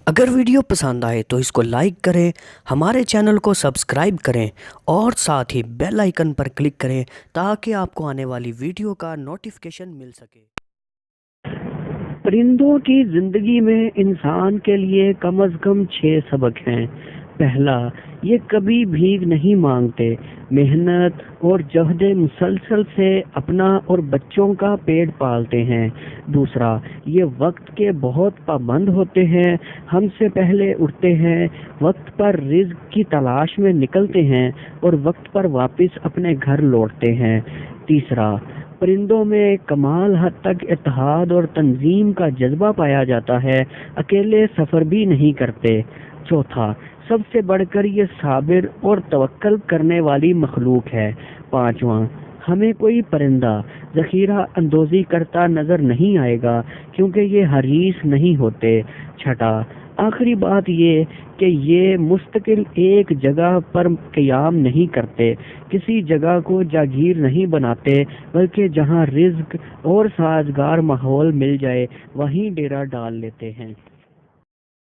اگر ویڈیو پسند آئے تو اس کو لائک کریں، ہمارے چینل کو سبسکرائب کریں اور ساتھ ہی بیل آئیکن پر کلک کریں تاکہ آپ کو آنے والی ویڈیو کا نوٹیفیکیشن مل سکے۔ پرندوں کی زندگی میں انسان کے لیے کم از کم 6 سبق ہیں۔ پہلا، یہ کبھی بھیک نہیں مانگتے، محنت اور جہد مسلسل سے اپنا اور بچوں کا پیٹ پالتے ہیں۔ دوسرا، یہ وقت کے بہت پابند ہوتے ہیں، ہم سے پہلے اٹھتے ہیں، وقت پر رزق کی تلاش میں نکلتے ہیں اور وقت پر واپس اپنے گھر لوٹتے ہیں۔ تیسرا، پرندوں میں کمال حد تک اتحاد اور تنظیم کا جذبہ پایا جاتا ہے، اکیلے سفر بھی نہیں کرتے۔ چوتھا، سب سے بڑھ کر یہ صابر اور توکل کرنے والی مخلوق ہے۔ پانچواں، ہمیں کوئی پرندہ ذخیرہ اندوزی کرتا نظر نہیں آئے گا کیونکہ یہ حریص نہیں ہوتے۔ چھٹا، آخری بات یہ کہ یہ مستقل ایک جگہ پر قیام نہیں کرتے، کسی جگہ کو جاگیر نہیں بناتے، بلکہ جہاں رزق اور سازگار ماحول مل جائے وہیں ڈیرا ڈال لیتے ہیں۔